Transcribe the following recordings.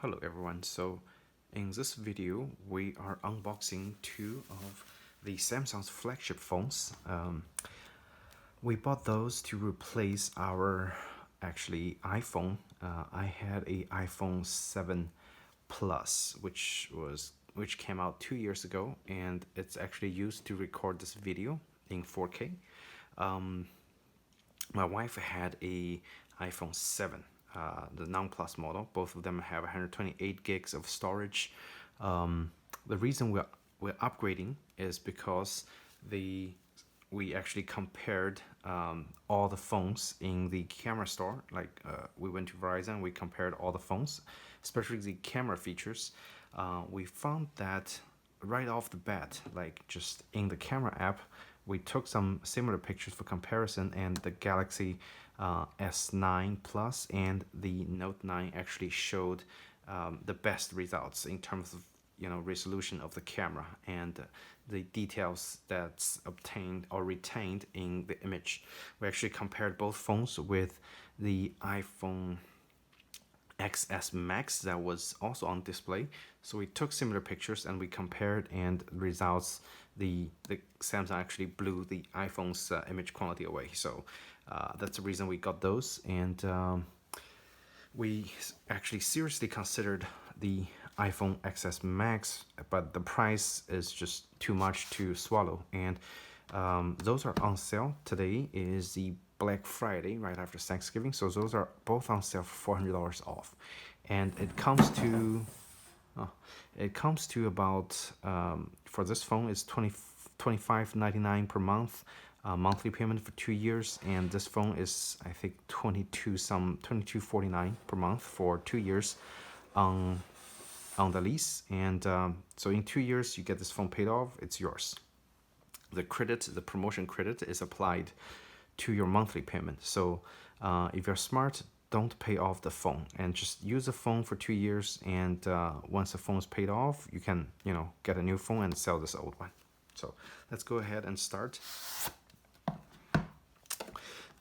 Hello everyone, so in this video we are unboxing two of the Samsung's flagship phones. We bought those to replace our iPhone. I had a iPhone 7 Plus which came out 2 years ago, and it's actually used to record this video in 4K. My wife had a iPhone 7, the non-plus model. Both of them have 128 gigs of storage. The reason we're upgrading is because we actually compared all the phones in the camera store. We went to Verizon, we compared all the phones, especially the camera features. We found that right off the bat, just in the camera app, we took some similar pictures for comparison, and the Galaxy S9 Plus and the Note 9 actually showed the best results in terms of resolution of the camera and the details that's obtained or retained in the image. We actually compared both phones with the iPhone XS Max that was also on display. So we took similar pictures and we compared, and results, the Samsung actually blew the iPhone's image quality away. So that's the reason we got those, and we actually seriously considered the iPhone XS Max, but the price is just too much to swallow. And those are on sale. Today is the Black Friday, right after Thanksgiving, so those are both on sale for $400 off, and it comes to about for this phone is $25.99 per month, monthly payment for 2 years, and this phone is I think $22.49 per month for 2 years on the lease. And so in 2 years you get this phone paid off, it's yours. The promotion credit is applied to your monthly payment. So if you're smart, don't pay off the phone and just use the phone for 2 years, and once the phone is paid off, you can get a new phone and sell this old one. So let's go ahead and start.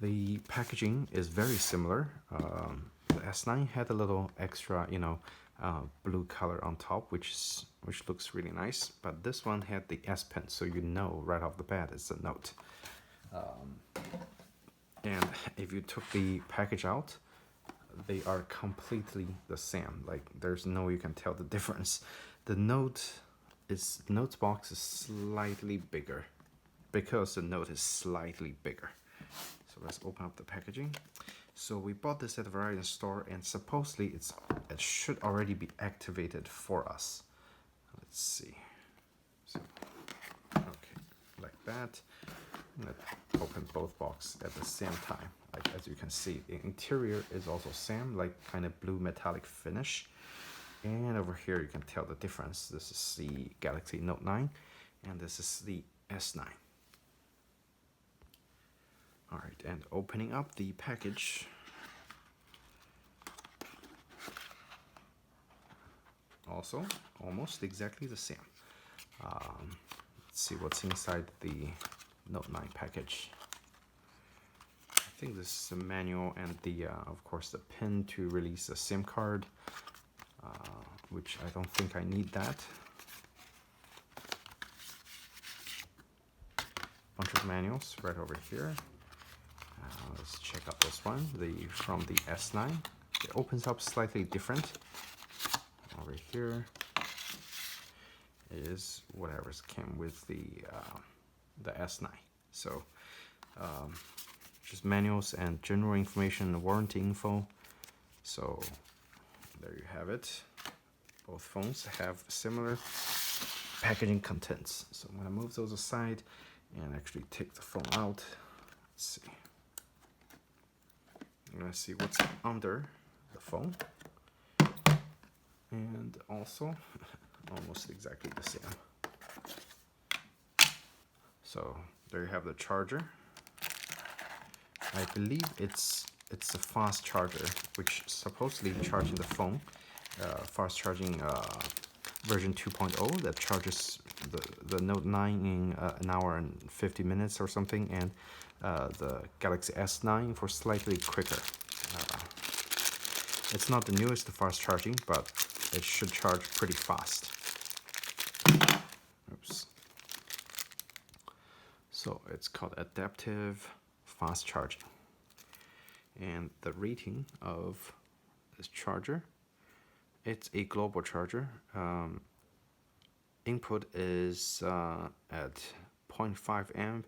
The packaging is very similar. The S9 had a little extra blue color on top, which looks really nice, but this one had the S Pen, so right off the bat it's a Note. And if you took the package out, they are completely the same. There's no you can tell the difference. The Note's box is slightly bigger because the Note is slightly bigger. So let's open up the packaging. So we bought this at the Verizon store, and supposedly it should already be activated for us. Let's see. So, okay, like that. Let's open both boxes at the same time. As you can see, the interior is also same, kind of blue metallic finish. And over here you can tell the difference. This is the Galaxy Note 9, and this is the S9. Alright, and opening up the package. Also, almost exactly the same. Let's see what's inside the Note 9 package. I think this is the manual and of course the pin to release the SIM card, which I don't think I need that. Bunch of manuals right over here. Let's check out this one, from the S9. It opens up slightly different. Over here is whatever's came with the S9. So just manuals and general information and warranty info. So there you have it. Both phones have similar packaging contents. So I'm going to move those aside and actually take the phone out. Let's see. I'm going to see what's under the phone. And also almost exactly the same. So there you have the charger. I believe it's a fast charger, which supposedly charging the phone, fast charging version 2.0 that charges the Note 9 in an hour and 50 minutes or something, and the Galaxy S9 for slightly quicker. It's not the newest fast charging, but it should charge pretty fast. Oops. So it's called adaptive fast charging. And the rating of this charger, it's a global charger. Input is at 0.5 amp,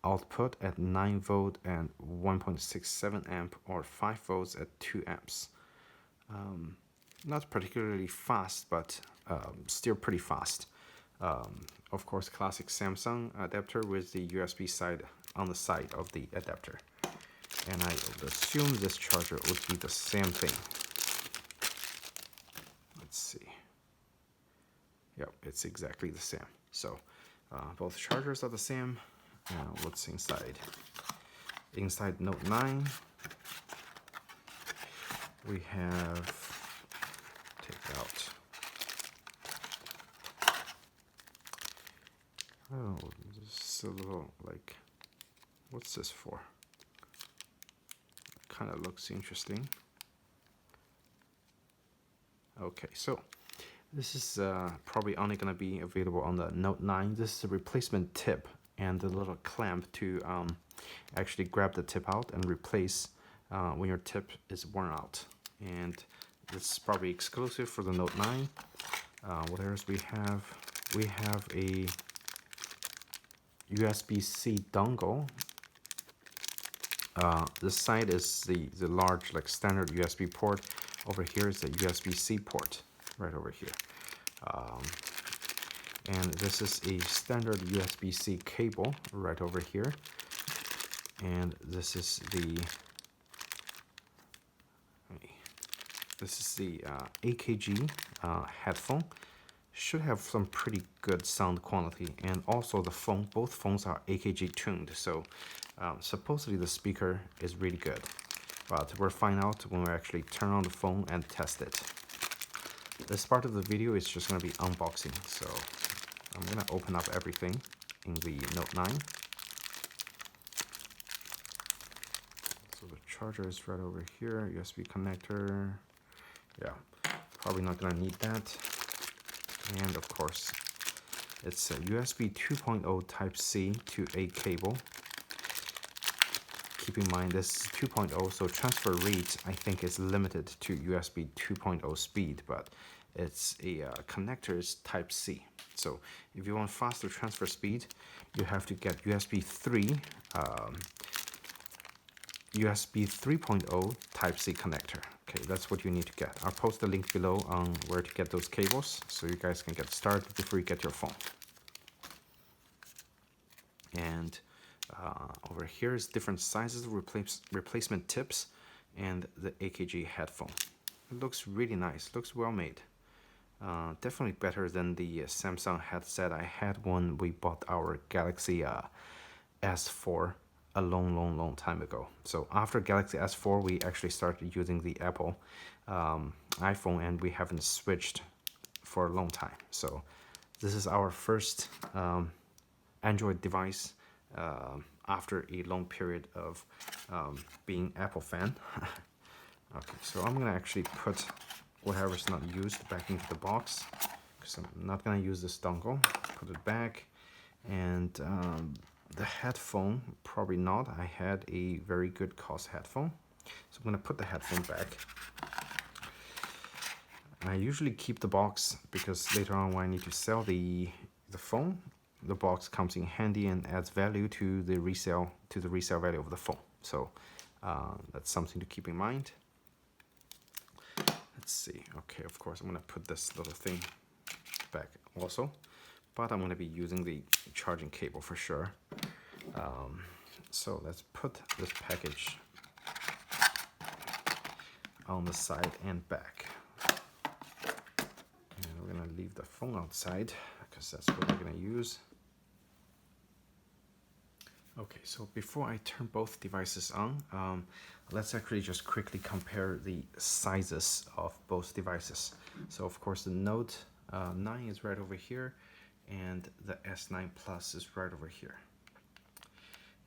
output at 9 volt and 1.67 amp, or 5 volts at 2 amps. Not particularly fast, but still pretty fast. Of course, classic Samsung adapter with the USB side on the side of the adapter. And I would assume this charger would be the same thing. Let's see. Yep, it's exactly the same. So both chargers are the same. What's inside? Inside Note 9, we have, take out, oh, this is a little like, what's this for? Kind of looks interesting. Okay, so this is probably only going to be available on the Note 9. This is a replacement tip and the little clamp to actually grab the tip out and replace when your tip is worn out. And this is probably exclusive for the Note 9. What else we have? We have a USB-C dongle. This side is the large, like, standard USB port. Over here is the USB-C port, right over here. And this is a standard USB-C cable right over here. And this is the AKG headphone. Should have some pretty good sound quality, and also the phone, both phones are AKG tuned, so supposedly the speaker is really good, but we'll find out when we actually turn on the phone and test it. This part of the video is just going to be unboxing, so I'm going to open up everything in the Note 9. So the charger is right over here, USB connector. Yeah, probably not going to need that. And of course, it's a USB 2.0 Type-C to A cable. Keep in mind this is 2.0, so transfer rate I think is limited to USB 2.0 speed, but it's a connector's Type-C. So if you want faster transfer speed, you have to get USB 3.0 Type-C connector. Okay, that's what you need to get. I'll post the link below on where to get those cables so you guys can get started before you get your phone. And over here is different sizes of replacement tips and the AKG headphone. It looks really nice, looks well made. Definitely better than the Samsung headset I had when we bought our Galaxy S4 a long time ago. So after Galaxy S4, we actually started using the Apple iPhone, and we haven't switched for a long time. So this is our first Android device after a long period of being Apple fan. Okay, so I'm gonna actually put whatever's not used back into the box, because I'm not gonna use this dongle. Put it back. And the headphone, probably not. I had a very good cost headphone, so I'm gonna put the headphone back. I usually keep the box because later on when I need to sell the phone, the box comes in handy and adds value to the resale value of the phone. So that's something to keep in mind. Let's see. Okay, of course I'm gonna put this little thing back also, but I'm gonna be using the charging cable for sure. So let's put this package on the side and back. And we're gonna leave the phone outside because that's what we're gonna use. Okay, so before I turn both devices on, let's actually just quickly compare the sizes of both devices. So of course the Note 9 is right over here, and the S9 Plus is right over here.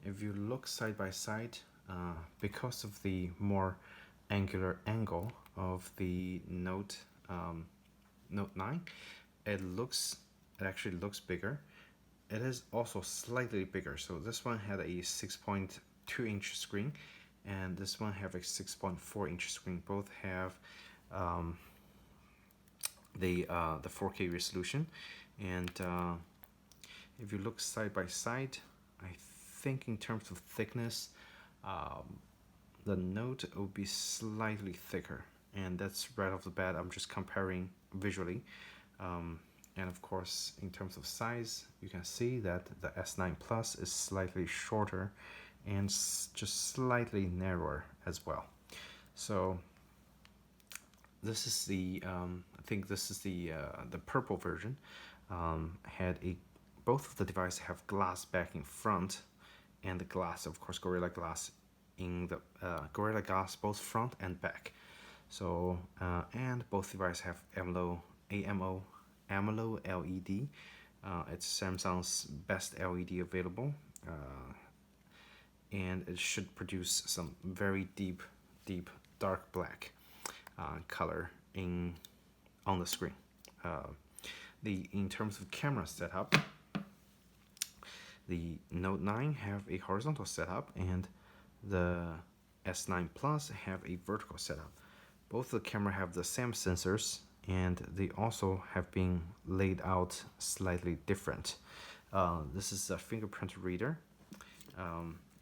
If you look side by side, because of the more angular angle of the Note Note 9, it actually looks bigger. It is also slightly bigger. So this one had a 6.2-inch screen, and this one have a 6.4-inch screen. Both have the 4K resolution, and if you look side by side, I think in terms of thickness, the Note will be slightly thicker, and that's right off the bat. I'm just comparing visually. And of course, in terms of size, you can see that the S9 Plus is slightly shorter and just slightly narrower as well. So this is the I think this is the purple version. Both of the devices have glass back in front, and the glass, of course, Gorilla Glass in the Gorilla Glass both front and back. So and both devices have AMOLED LED. It's Samsung's best LED available, and it should produce some very deep dark black color on the screen. In terms of camera setup, the Note 9 have a horizontal setup, and the S9 Plus have a vertical setup. Both the camera have the same sensors, and they also have been laid out slightly different. This is a fingerprint reader.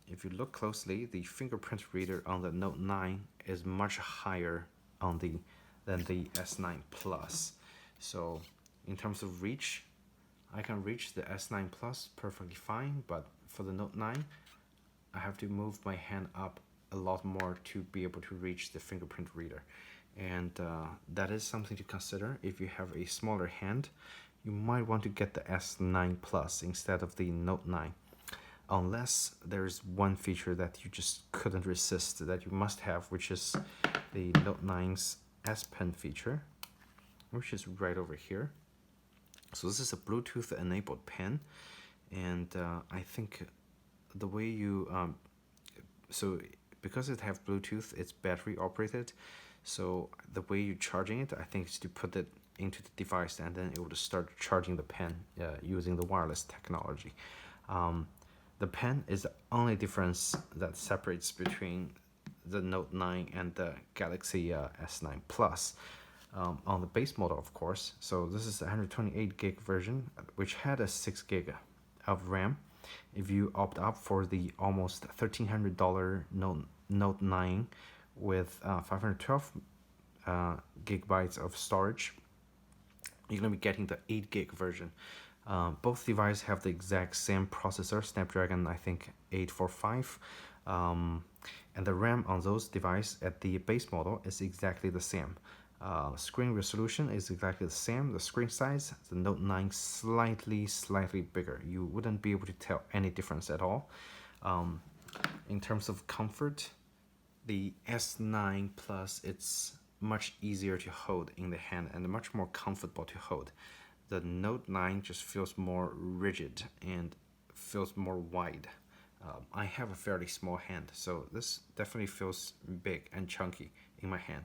If you look closely, the fingerprint reader on the Note 9 is much higher than the S9 Plus. So in terms of reach, I can reach the S9 Plus perfectly fine, but for the Note 9, I have to move my hand up a lot more to be able to reach the fingerprint reader. And that is something to consider. If you have a smaller hand, you might want to get the S9 Plus instead of the Note 9. Unless there's one feature that you just couldn't resist that you must have, which is the Note 9's S Pen feature, which is right over here. So this is a Bluetooth enabled pen, and I think the way you so because it have Bluetooth, it's battery operated. So the way you're charging it, I think, is to put it into the device, and then it will start charging the pen using the wireless technology. The pen is the only difference that separates between the Note 9 and the Galaxy S9 Plus. On the base model, of course. So this is a 128 gig version, which had a 6 gig of RAM. If you opt up for the almost $1,300 Note 9 with 512 gigabytes of storage, you're going to be getting the 8 gig version. Both devices have the exact same processor, Snapdragon, I think, 845. And the RAM on those devices at the base model is exactly the same. Screen resolution is exactly the same. The screen size, the Note 9 slightly bigger. You wouldn't be able to tell any difference at all. In terms of comfort, the S9 Plus, it's much easier to hold in the hand and much more comfortable to hold. The Note 9 just feels more rigid and feels more wide. I have a fairly small hand, so this definitely feels big and chunky in my hand.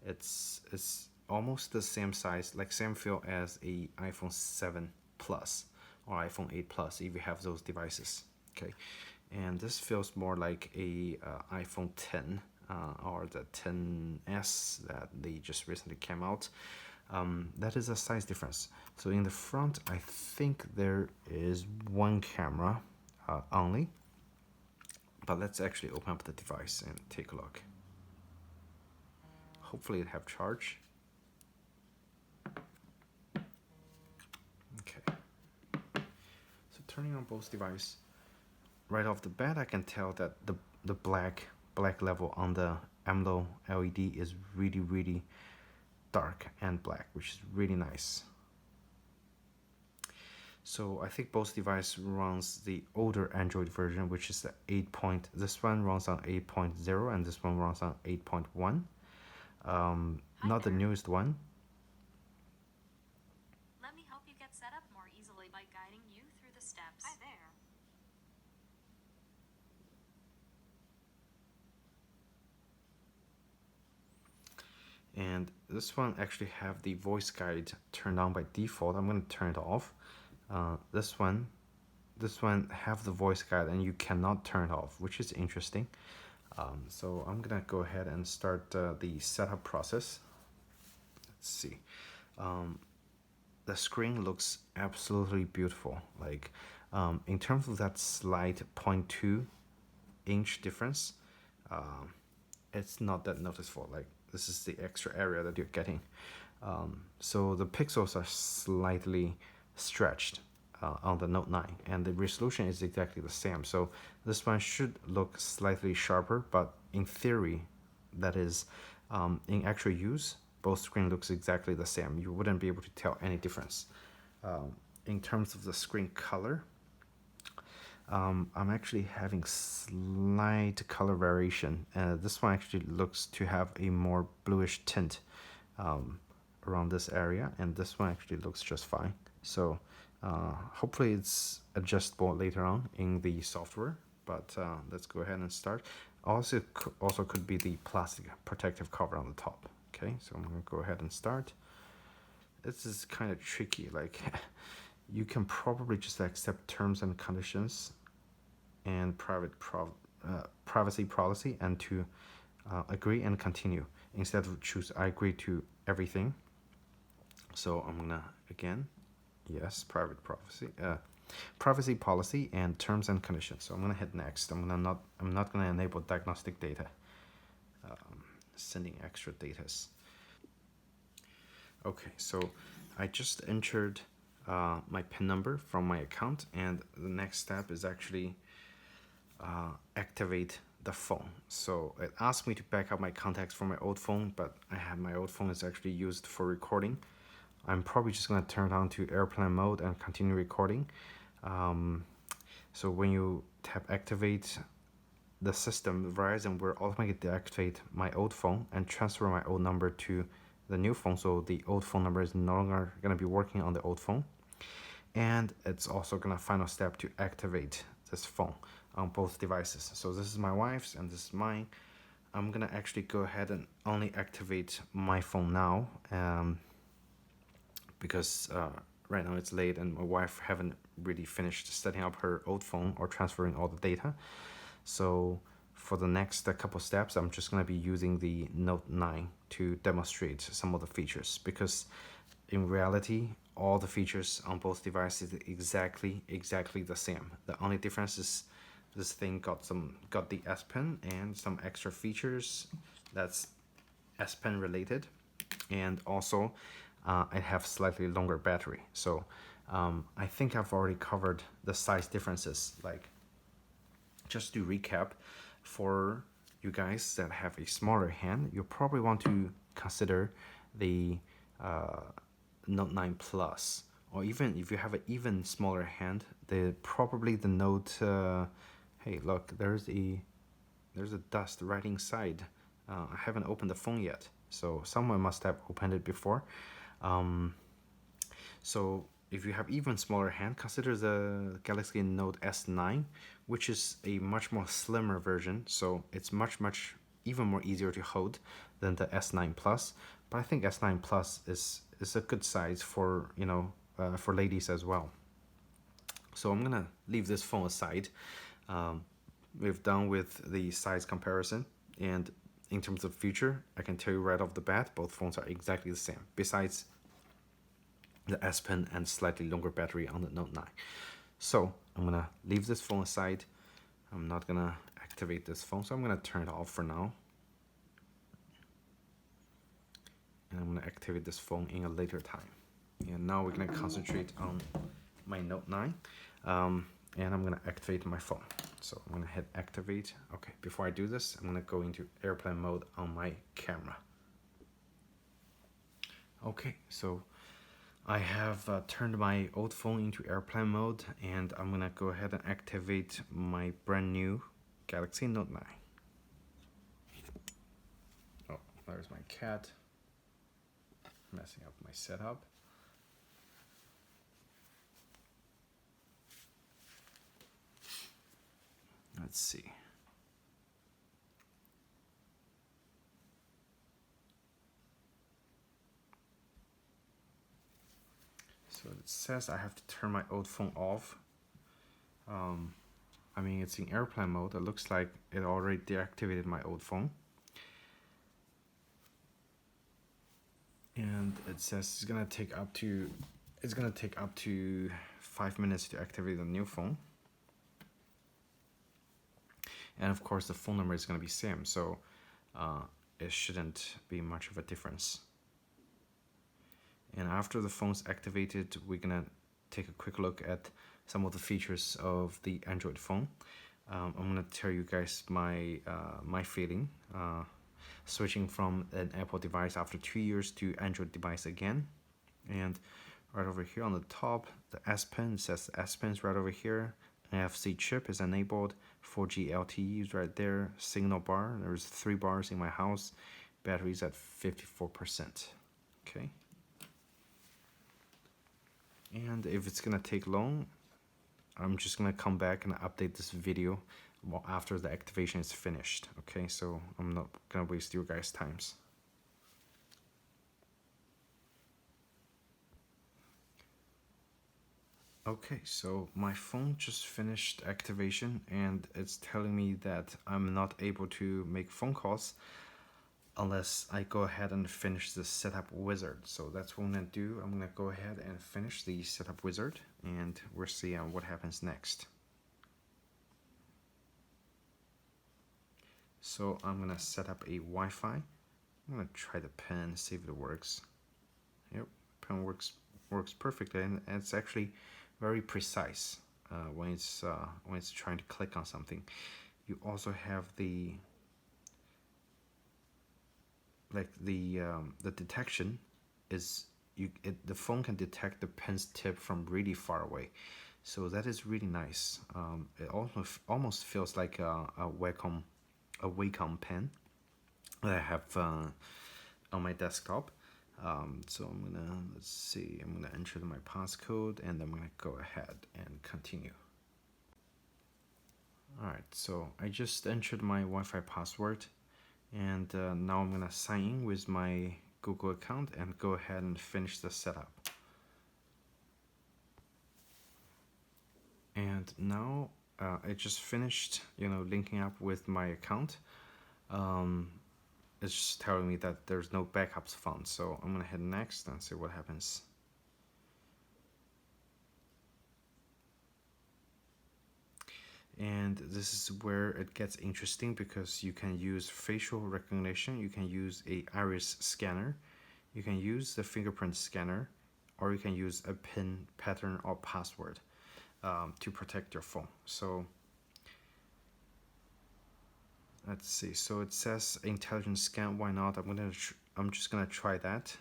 It's almost the same size, like same feel as a iPhone 7 Plus or iPhone 8 Plus if you have those devices. Okay, and this feels more like a iPhone 10 or the 10s that they just recently came out. That is a size difference. So in the front, I think there is one camera only. But let's actually open up the device and take a look. Hopefully it have charge. Okay. So turning on both devices, right off the bat, I can tell that the black level on the AMOLED LED is really dark and black, which is really nice. So I think both devices runs the older Android version, which is the 8. This one runs on 8.0 and this one runs on 8.1. Not the newest one. Let me help you get set up more easily by guiding you through the steps. Hi there. And this one actually have the voice guide turned on by default. I'm going to turn it off. This one have the voice guide and you cannot turn it off, which is interesting. So I'm gonna go ahead and start the setup process. Let's see. The screen looks absolutely beautiful. Like in terms of that slight 0.2 inch difference, it's not that noticeable. Like this is the extra area that you're getting. So the pixels are slightly stretched on the Note 9, and the resolution is exactly the same. So this one should look slightly sharper, but in theory, that is, in actual use, both screen looks exactly the same. You wouldn't be able to tell any difference. In terms of the screen color, I'm actually having slight color variation. This one actually looks to have a more bluish tint around this area, and this one actually looks just fine. So hopefully it's adjustable later on in the software, but let's go ahead and start. Also could be the plastic protective cover on the top. Okay, so I'm gonna go ahead and start. This is kind of tricky. Like you can probably just accept terms and conditions and privacy policy and to agree and continue instead of choose I agree to everything. So I'm gonna again, yes, privacy policy and terms and conditions. So I'm gonna hit next. I'm not gonna enable diagnostic data, sending extra datas. Okay, so I just entered my PIN number from my account, and the next step is actually activate the phone. So it asked me to back up my contacts from my old phone, but I have my old phone is actually used for recording. I'm probably just gonna turn it on to airplane mode and continue recording. So when you tap activate the system, Verizon will automatically deactivate my old phone and transfer my old number to the new phone. So the old phone number is no longer gonna be working on the old phone. And it's also gonna final step to activate this phone on both devices. So this is my wife's and this is mine. I'm gonna actually go ahead and only activate my phone now, because right now it's late and my wife haven't really finished setting up her old phone or transferring all the data. So for the next couple steps, I'm just gonna be using the Note 9 to demonstrate some of the features, because in reality, all the features on both devices is exactly the same. The only difference is this thing got the S Pen and some extra features that's S Pen related, and also I have slightly longer battery. So I think I've already covered the size differences. Like, just to recap, for you guys that have a smaller hand, you probably want to consider the Note 9 Plus, or even if you have an even smaller hand, probably the Note. Hey, look, there's a dust right inside. I haven't opened the phone yet, so someone must have opened it before. So if you have even smaller hand, consider the Galaxy Note S9, which is a much more slimmer version. So it's much even more easier to hold than the S9 Plus. But I think S9 Plus is a good size for for ladies as well. So I'm gonna leave this phone aside. We've done with the size comparison, and in terms of feature, I can tell you right off the bat, both phones are exactly the same, besides the S Pen and slightly longer battery on the Note 9. So I'm gonna leave this phone aside. I'm not gonna activate this phone, so I'm gonna turn it off for now. And I'm gonna activate this phone in a later time. And now we're gonna concentrate on my Note 9. And I'm gonna activate my phone. So I'm gonna hit activate. Okay, before I do this, I'm gonna go into airplane mode on my camera. Okay, so I have turned my old phone into airplane mode, and I'm gonna go ahead and activate my brand new Galaxy Note 9. Oh, there's my cat messing up my setup. Let's see. So it says I have to turn my old phone off. I mean, it's in airplane mode. It looks like it already deactivated my old phone. And it says it's gonna take up to 5 minutes to activate the new phone. And of course the phone number is gonna be same, so it shouldn't be much of a difference. And after the phone's activated, we're gonna take a quick look at some of the features of the Android phone. I'm gonna tell you guys my feeling switching from an Apple device after 2 years to Android device again. And right over here on the top, the S Pen, it says S Pen is right over here. NFC chip is enabled. 4G LTE is right there. Signal bar, there's 3 bars in my house. Battery's at 54%. Okay. And if it's gonna take long, I'm just gonna come back and update this video after the activation is finished. Okay, so I'm not gonna waste your guys' times. Okay, so my phone just finished activation and it's telling me that I'm not able to make phone calls unless I go ahead and finish the setup wizard. So that's what I'm gonna do. I'm gonna go ahead and finish the setup wizard and we'll see what happens next. So I'm gonna set up a Wi-Fi. I'm gonna try the pen, see if it works. Yep, pen works perfectly, and it's actually very precise when it's trying to click on something. You also have the detection is the phone can detect the pen's tip from really far away, so that is really nice. It almost feels like a Wacom pen that I have on my desktop. So let's see, I'm gonna enter my passcode and I'm gonna go ahead and continue. Alright, so I just entered my Wi-Fi password and now I'm gonna sign in with my Google account and go ahead and finish the setup. And now I just finished, linking up with my account. It's just telling me that there's no backups found, so I'm gonna hit next and see what happens. And this is where it gets interesting because you can use facial recognition, you can use a iris scanner, you can use the fingerprint scanner, or you can use a PIN pattern or password to protect your phone. So let's see. So it says intelligent scan. Why not? I'm just gonna try that.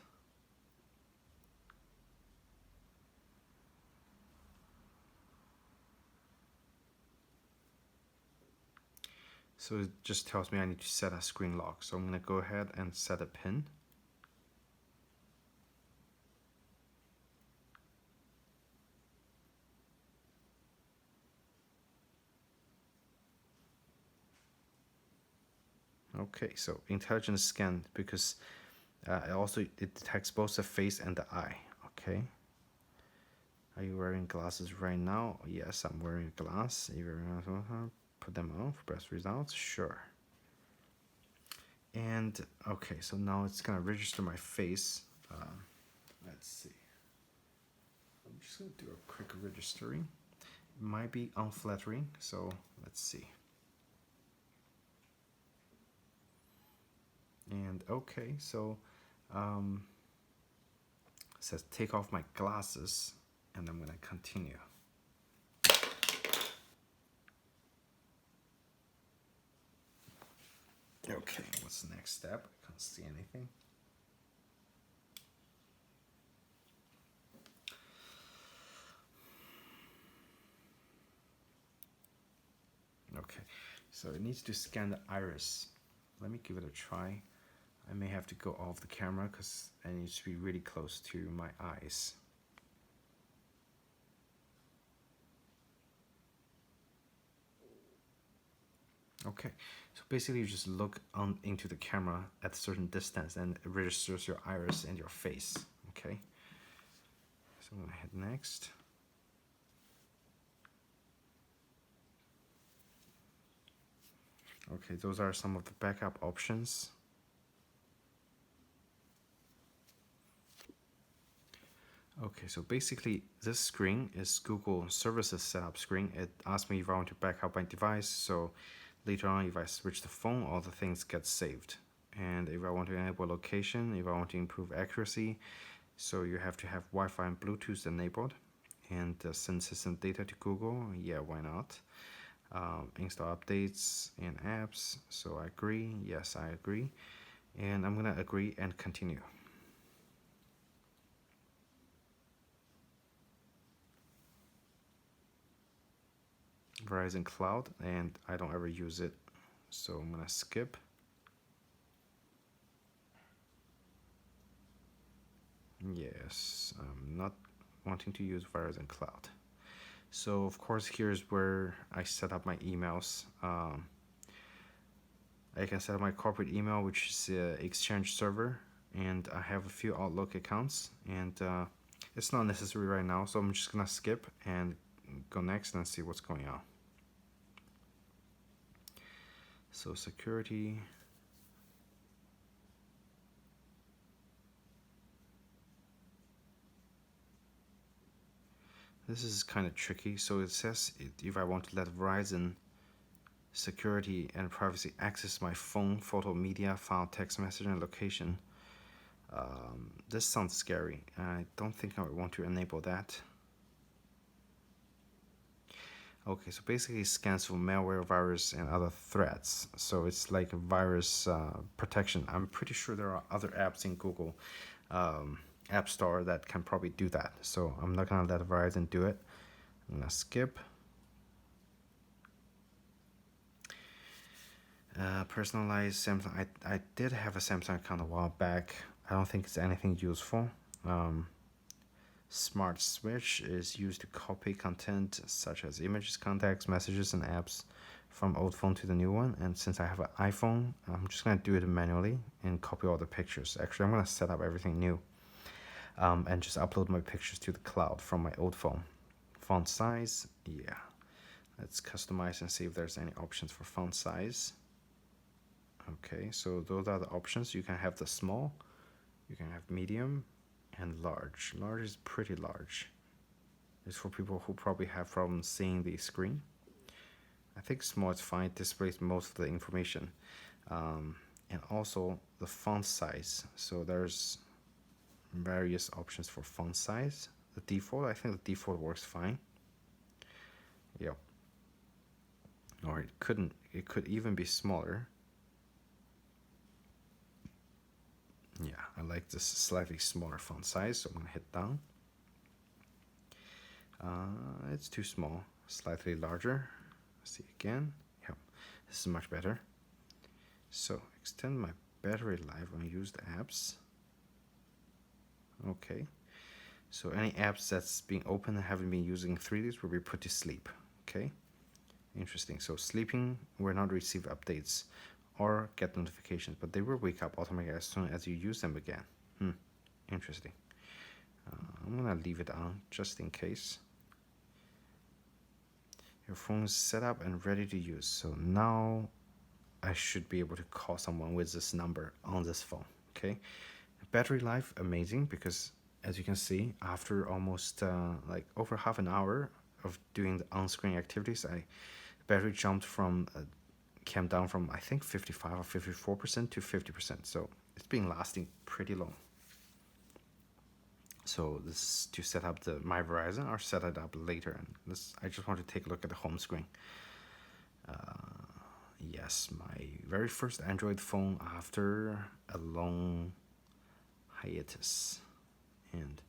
So it just tells me I need to set a screen lock. So I'm gonna go ahead and set a PIN. Okay, so intelligent scan because it detects both the face and the eye. Okay. Are you wearing glasses right now? Yes, I'm wearing a glass. Put them on for best results. Sure. And okay, so now it's gonna register my face. Let's see. I'm just gonna do a quick registering. It might be unflattering, so let's see. And okay, so it says take off my glasses, and I'm gonna continue. Okay, what's the next step? I can't see anything. Okay, so it needs to scan the iris. Let me give it a try. I may have to go off the camera because I need to be really close to my eyes. Okay, so basically you just look into the camera at a certain distance and it registers your iris and your face. Okay, so I'm gonna hit next. Okay, those are some of the backup options. Okay, so basically this screen is Google Services setup screen. It asks me if I want to back up my device, so later on if I switch the phone, all the things get saved. And if I want to enable location, if I want to improve accuracy, so you have to have Wi-Fi and Bluetooth enabled. And send system data to Google, yeah, why not? Install updates and apps, so I agree, yes, I agree. And I'm gonna agree and continue. Verizon Cloud, and I don't ever use it, so I'm gonna skip. Yes, I'm not wanting to use Verizon Cloud. So of course here's where I set up my emails. I can set up my corporate email, which is Exchange server, and I have a few Outlook accounts, and it's not necessary right now, so I'm just gonna skip and go next and see what's going on. So security. This is kind of tricky. So it says if I want to let Verizon security and privacy access my phone, photo, media, file, text message, and location. This sounds scary. I don't think I would want to enable that. Okay, so basically it scans for malware, virus, and other threats. So it's like a virus protection. I'm pretty sure there are other apps in Google App Store that can probably do that. So I'm not gonna let Verizon do it. I'm gonna skip. Personalized Samsung. I did have a Samsung account a while back. I don't think it's anything useful. Smart Switch is used to copy content such as images, contacts, messages, and apps from old phone to the new one. And since I have an iPhone, I'm just gonna do it manually and copy all the pictures. Actually, I'm gonna set up everything new and just upload my pictures to the cloud from my old phone. Font size, yeah. Let's customize and see if there's any options for font size. Okay, so those are the options. You can have the small, you can have medium, and large. Large is pretty large. It's for people who probably have problems seeing the screen. I think small is fine, it displays most of the information. And also the font size. So there's various options for font size. The default, I think the default works fine. Yep. Or it could even be smaller. Yeah, I like this slightly smaller font size, so I'm gonna hit down. It's too small, slightly larger. See again. Yep, this is much better. So extend my battery life on used apps. Okay, so any apps that's being opened and haven't been using 3 days will be put to sleep. Okay, interesting. So sleeping will not receive updates or get notifications, but they will wake up automatically as soon as you use them again. Interesting. I'm gonna leave it on just in case. Your phone is set up and ready to use. So now I should be able to call someone with this number on this phone. Okay, battery life amazing, because as you can see, after almost like over half an hour of doing the on-screen activities, battery jumped from came down from I think 55 or 54% to 50%. So it's been lasting pretty long. So this is to set up the My Verizon, or set it up later. And I just want to take a look at the home screen. Yes, my very first Android phone after a long hiatus. And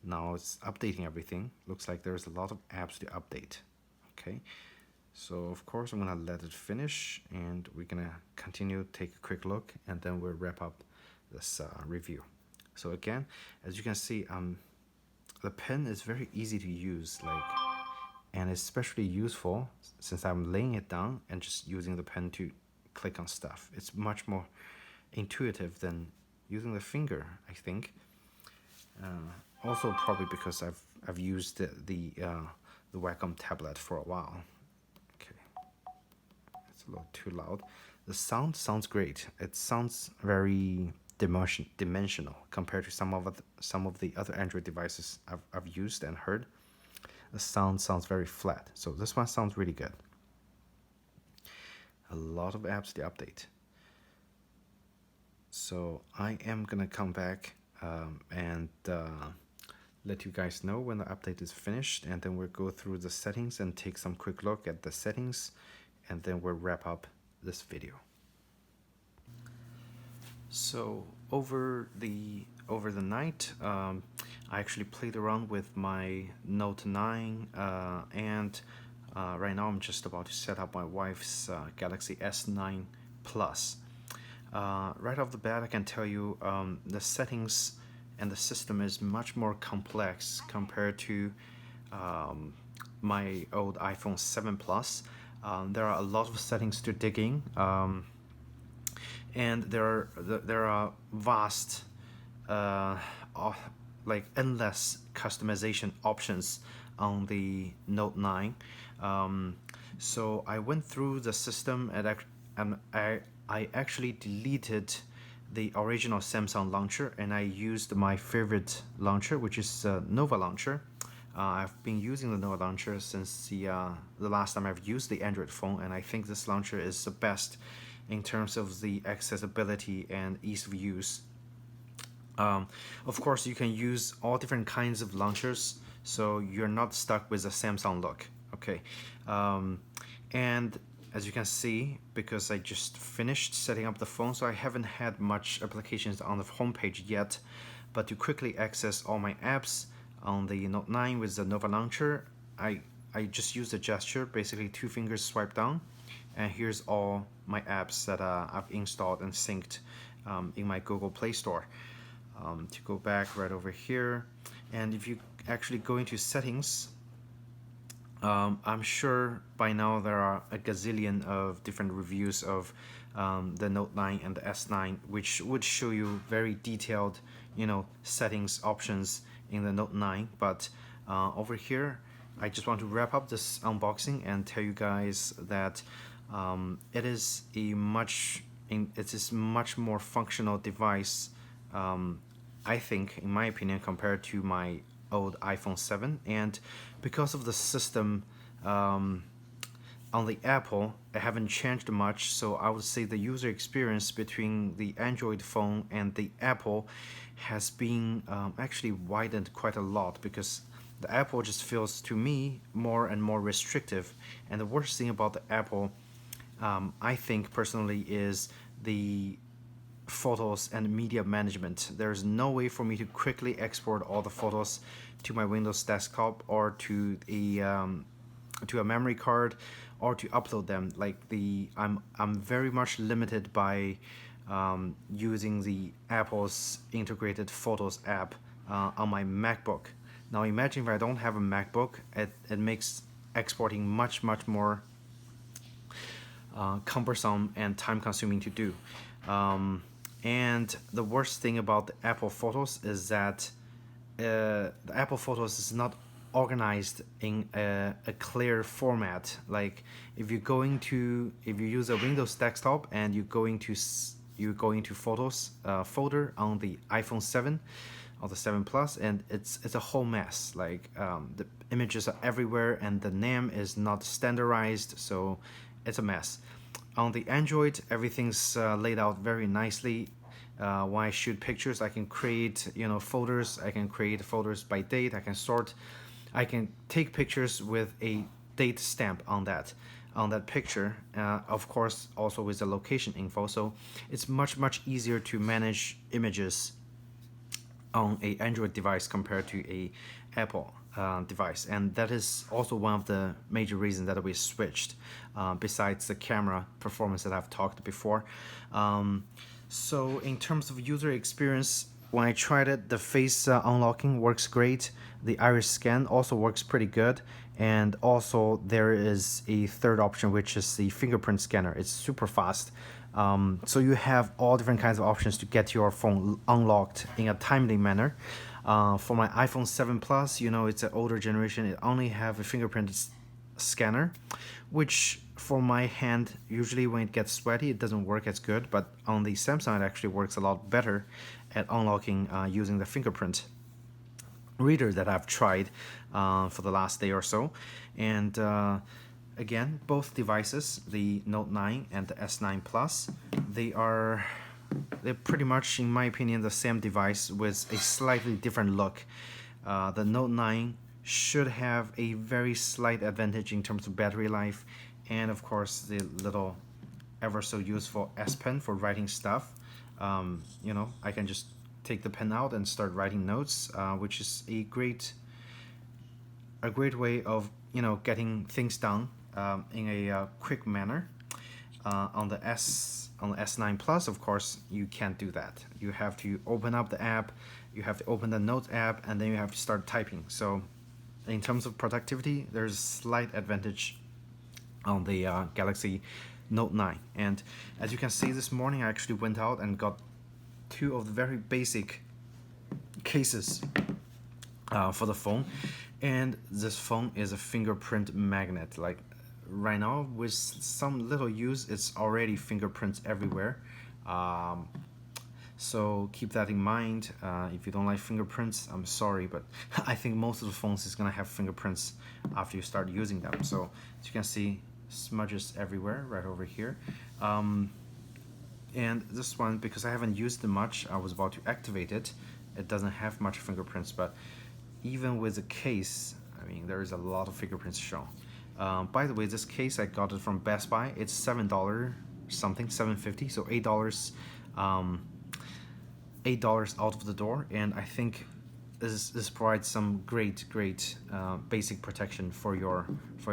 now it's updating everything. Looks like there's a lot of apps to update. Okay. So of course I'm gonna let it finish, and we're gonna continue, take a quick look, and then we'll wrap up this review. So again, as you can see, the pen is very easy to use, and especially useful since I'm laying it down and just using the pen to click on stuff. It's much more intuitive than using the finger, I think. Also, probably because I've used the Wacom tablet for a while. Okay, it's a little too loud. The sound sounds great. It sounds very dimensional compared to some of the other Android devices I've used and heard. The sound sounds very flat. So this one sounds really good. A lot of apps to update. So I am gonna come back and let you guys know when the update is finished, and then we'll go through the settings and take some quick look at the settings, and then we'll wrap up this video. So over the night, I actually played around with my Note 9, and right now I'm just about to set up my wife's Galaxy S9 Plus. Right off the bat, I can tell you the settings and the system is much more complex compared to my old iPhone 7 Plus. There are a lot of settings to dig in, and there are vast, like endless customization options on the Note 9. So I went through the system and I actually deleted the original Samsung launcher, and I used my favorite launcher, which is Nova launcher. I've been using the Nova launcher since the last time I've used the Android phone, and I think this launcher is the best in terms of the accessibility and ease of use. Of course, you can use all different kinds of launchers, so you're not stuck with a Samsung look. Okay, and as you can see, because I just finished setting up the phone, so I haven't had much applications on the homepage yet. But to quickly access all my apps on the Note 9 with the Nova launcher, I just use the gesture, basically 2 fingers swipe down, and here's all my apps that I've installed and synced in my Google Play Store. To go back right over here, and if you actually go into settings, I'm sure by now there are a gazillion of different reviews of the Note 9 and the S9, which would show you very detailed, settings options in the Note 9. But over here, I just want to wrap up this unboxing and tell you guys that it is much more functional device. I think, in my opinion, compared to my old iPhone 7, and because of the system on the Apple, it haven't changed much. So I would say the user experience between the Android phone and the Apple has been actually widened quite a lot, because the Apple just feels to me more and more restrictive. And the worst thing about the Apple, I think personally, is the photos and media management. There's no way for me to quickly export all the photos to my Windows desktop or to a memory card, or to upload them. Like I'm very much limited by using the Apple's integrated Photos app on my MacBook. Now imagine if I don't have a MacBook, it makes exporting much more cumbersome and time-consuming to do. And the worst thing about the Apple Photos is that the Apple Photos is not organized in a clear format. Like if you use a Windows desktop and you go into Photos folder on the iPhone 7 or the 7 Plus, and it's a whole mess. Like the images are everywhere and the name is not standardized, so it's a mess. On the Android, everything's laid out very nicely. When I shoot pictures, I can create folders. I can create folders by date. I can take pictures with a date stamp on that picture. Of course, also with the location info. So it's much easier to manage images on a Android device compared to a Apple device, and that is also one of the major reasons that we switched, besides the camera performance that I've talked before. So in terms of user experience, when I tried it, the face unlocking works great. The iris scan also works pretty good, and also there is a third option, which is the fingerprint scanner. It's super fast. So you have all different kinds of options to get your phone unlocked in a timely manner. For my iPhone 7 Plus, you know, it's an older generation. It only have a fingerprint scanner, which for my hand, usually when it gets sweaty, it doesn't work as good. But on the Samsung, it actually works a lot better at unlocking using the fingerprint reader that I've tried for the last day or so. And again, both devices, the Note 9 and the S9 Plus, they're pretty much, in my opinion, the same device with a slightly different look. The Note 9 should have a very slight advantage in terms of battery life, and of course the little ever so useful S Pen for writing stuff. You know, I can just take the pen out and start writing notes, which is a great way of, you know, getting things done in a quick manner. On the S9 Plus, of course, you can't do that. You have to open up the app, you have to open the Notes app, and then you have to start typing. So in terms of productivity, there's a slight advantage on the Galaxy Note 9. And as you can see, this morning I actually went out and got two of the very basic cases for the phone. And this phone is a fingerprint magnet. Like right now, with some little use, it's already fingerprints everywhere. So keep that in mind. If you don't like fingerprints, I'm sorry, but I think most of the phones is gonna have fingerprints after you start using them. So as you can see, smudges everywhere right over here. And this one, because I haven't used it much, I was about to activate it. It doesn't have much fingerprints, but even with the case, I mean, there is a lot of fingerprints shown. By the way, this case, I got it from Best Buy. It's $7 something, $7.50, so $8, $8 out of the door. And I think this provides some great basic protection for your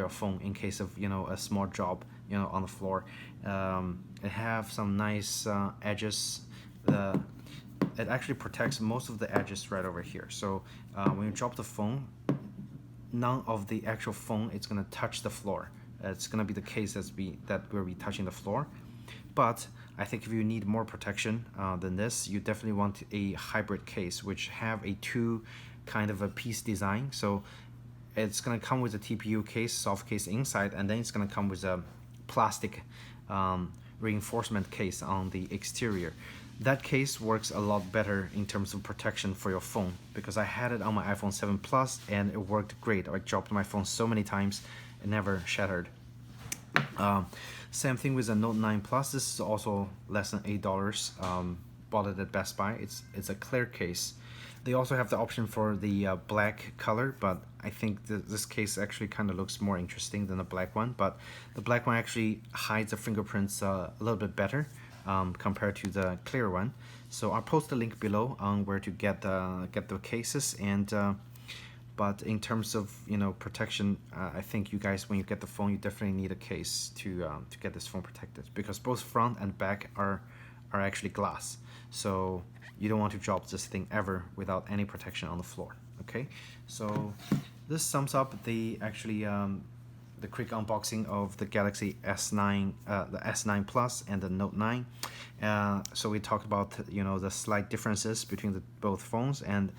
phone in case of, you know, a small job, you know, on the floor. It have some nice edges. It actually protects most of the edges right over here. So when you drop the phone, none of the actual phone it's gonna touch the floor. It's gonna be the case that will be touching the floor. But I think if you need more protection than this, you definitely want a hybrid case, which have a two kind of a piece design. So it's gonna come with a TPU case, soft case inside, and then it's gonna come with a plastic reinforcement case on the exterior. That case works a lot better in terms of protection for your phone, because I had it on my iPhone 7 Plus and it worked great. I dropped my phone so many times, it never shattered. Same thing with the Note 9 Plus. This is also less than $8. Bought it at Best Buy. It's a clear case. They also have the option for the black color, but I think this case actually kind of looks more interesting than the black one. But the black one actually hides the fingerprints a little bit better compared to the clear one. So I'll post a link below on where to get the cases. And but in terms of, you know, protection, I think you guys, when you get the phone, you definitely need a case to get this phone protected, because both front and back are actually glass. So you don't want to drop this thing ever without any protection on the floor. Okay, so this sums up the quick unboxing of the Galaxy S9, the S9 Plus and the Note 9. So we talked about, you know, the slight differences between both phones, and,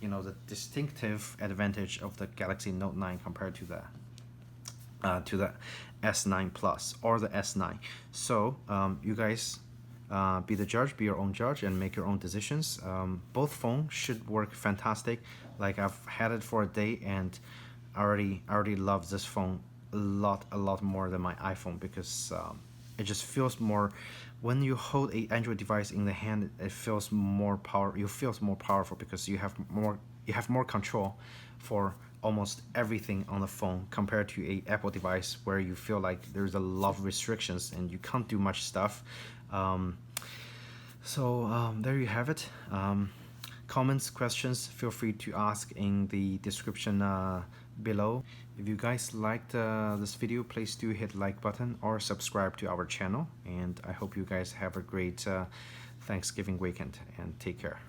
you know, the distinctive advantage of the Galaxy Note 9 compared to the S9 Plus or the S9. So you guys be the judge, be your own judge, and make your own decisions. Both phones should work fantastic. Like, I've had it for a day and I already love this phone a lot more than my iPhone, because it just feels more, when you hold a Android device in the hand, it feels more more powerful, because you have more control for almost everything on the phone compared to a Apple device where you feel like there's a lot of restrictions and you can't do much stuff. There you have it. Comments, questions, feel free to ask in the description below. If you guys liked this video, please do hit like button or subscribe to our channel, and I hope you guys have a great Thanksgiving weekend, and take care.